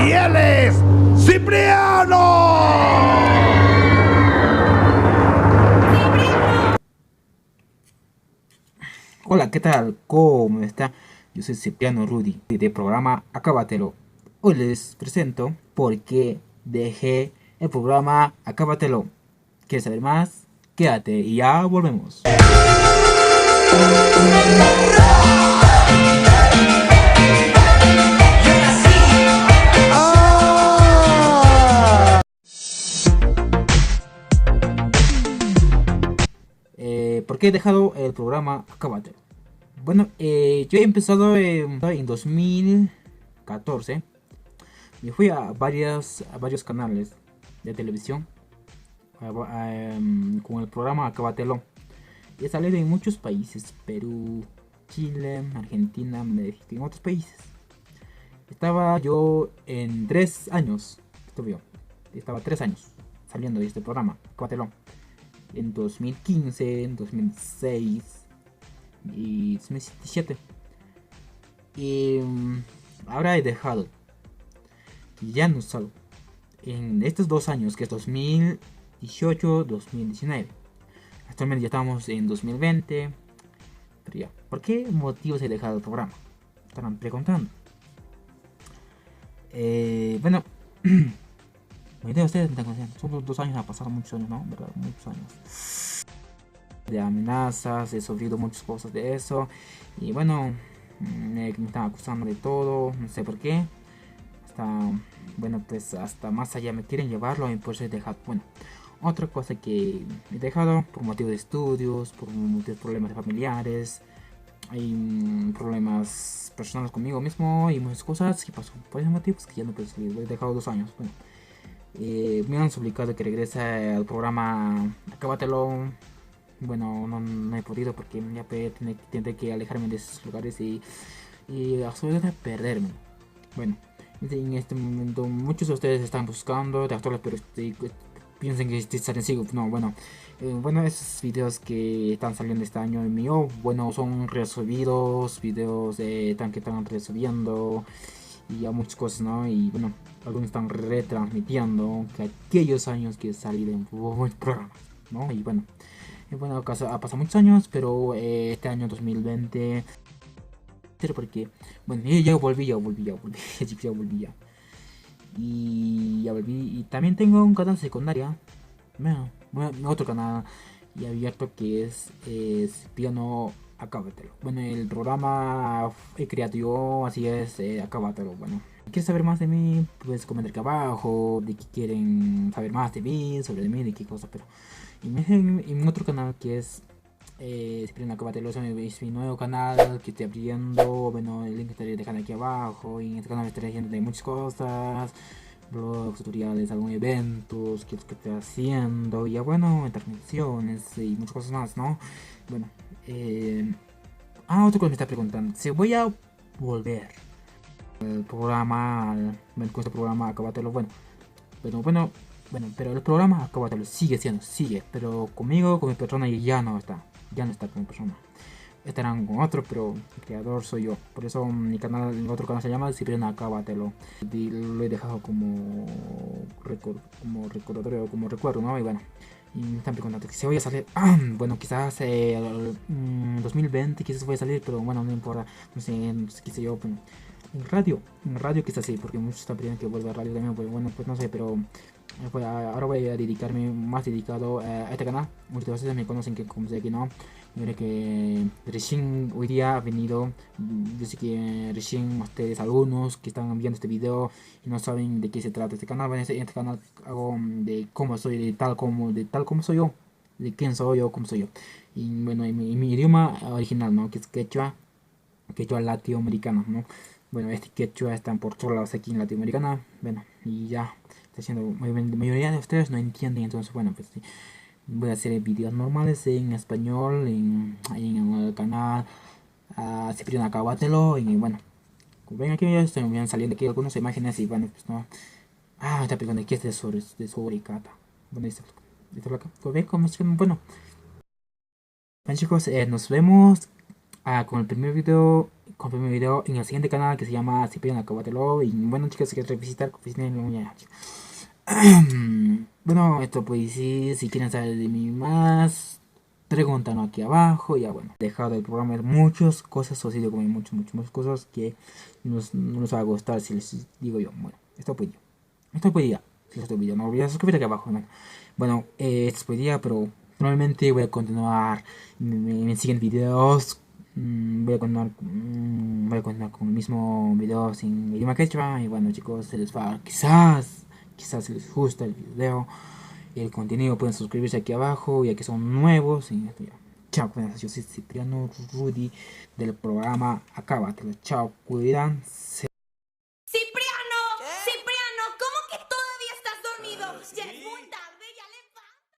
Y él es Cipriano. Hola, ¿qué tal? ¿Cómo está? Yo soy Cipriano Rudy del programa Acábatelo. Hoy les presento por qué dejé el programa Acábatelo. ¿Quieres saber más? Quédate y ya volvemos. ¿Por qué he dejado el programa Acábatelo? Bueno, yo he empezado en 2014. Me fui a varios canales de televisión con el programa Acábatelo. He salido en muchos países: Perú, Chile, Argentina, México, en otros países. Estaba yo en 3 años, estaba 3 años saliendo de este programa, Acábatelo. En 2015, en 2016 y 2017. Y ahora he dejado, y ya no salgo en estos 2 años, que es 2018-2019. Actualmente ya estamos en 2020. Pero ya, ¿por qué motivos he dejado el programa? Estarán preguntando. Bueno, me idea ustedes, son 2 años, ha pasado muchos años, ¿no? ¿Verdad? Muchos años de amenazas, he sufrido muchas cosas de eso. Y bueno, me están acusando de todo, no sé por qué. Hasta, bueno, pues hasta más allá me quieren llevarlo y pues he dejado. Bueno, otra cosa que he dejado por motivo de estudios, por muchos problemas familiares, hay problemas personales conmigo mismo y muchas cosas que pasó por esos motivos que ya no puedo salir. He dejado 2 años. Bueno, me han suplicado que regrese al programa Acábatelo. Bueno, no he podido porque ya tendré que alejarme de esos lugares y absolutamente perderme. Bueno, en este momento muchos de ustedes están buscando de actores, pero piensan que estoy sigo. No, bueno, bueno, esos videos que están saliendo este año en mío, bueno, son resubidos, videos que están resubiendo y ya muchas cosas, ¿no? Y bueno, algunos están retransmitiendo que aquellos años que salí de un programa, ¿no? Y bueno, ha pasado muchos años, pero este año 2020, porque, bueno, yo ya volví, ya volví ya. Y ya volví, y también tengo un canal secundaria, bueno, otro canal y abierto que es Piano Acábatelo. Bueno, el programa he creado yo, así es, Acábatelo. Bueno, ¿quieres saber más de mí? Puedes comentar aquí abajo, de que quieren saber más de mí, sobre mí, de qué cosa, pero en otro canal que es Cipriano Acábatelo, es mi nuevo canal que estoy abriendo. Bueno, el link estaré dejando aquí abajo. Y en este canal estaré haciendo de muchas cosas: blogs, tutoriales, algunos eventos que estoy haciendo, y ya bueno, intervenciones y muchas cosas más, ¿no? Bueno, otro que me está preguntando si voy a volver al programa, con este programa Acábatelo. Bueno, pero el programa Acábatelo sigue, pero conmigo, con mi persona, ya no está con mi persona. Estarán con otro, pero el creador soy yo. Por eso mi canal, el otro canal se llama Cipriano Acábatelo. Y lo he dejado como recordatorio, como recuerdo, ¿no? Y bueno, y me están preguntando que si voy a salir. Bueno, quizás 2020 quizás voy a salir, pero bueno, no importa. No sé qué sé yo. Bueno, en radio quizás sí, porque muchos están pidiendo que vuelva a radio también. Pues bueno, pues no sé, pero ahora voy a dedicarme más dedicado a este canal. Muchos de ustedes me conocen que como sé que no. Mire que recién hoy día ha venido, dice que recién ustedes, algunos que están viendo este video y no saben de qué se trata este canal. Bueno, este canal hago de cómo soy, de tal como soy yo, de quién soy yo, cómo soy yo. Y bueno, en mi idioma original, ¿no? Que es quechua latinoamericano, ¿no? Bueno, este quechua está por todos lados aquí en Latinoamericana. Bueno, y ya, está haciendo, la mayoría de ustedes no entienden, entonces bueno, pues sí, voy a hacer videos normales en español en el canal Cipriano Acábatelo. Y bueno, como ven aquí, ya están saliendo aquí algunas imágenes y bueno, pues no. Está pegando aquí este de Suricata. Bueno, esto acá. Como ven, bueno. Bueno chicos, nos vemos con el primer video mi video en el siguiente canal que se llama Cipriano Acábatelo. Y bueno, chicos, si quieres revisitar, bueno, esto pues sí, si quieren saber de mí más, preguntan aquí abajo. Ya bueno, he dejado el programa muchas cosas, os he digo muchas cosas que no les va a gustar si les digo yo. Bueno, esto pues yo. Esto pues ya. Si esto video, no olvides suscribirte aquí abajo, ¿no? Bueno, esto pues ya, pero normalmente voy a continuar en mis siguientes videos. Voy a continuar con el mismo video sin idioma quechua. Y bueno, chicos, se les va quizás si les gusta el video y el contenido, pueden suscribirse aquí abajo ya que son nuevos. Y esto ya. Chao, pues, yo soy Cipriano Rudy del programa Acábatelo. Chao, cuídense.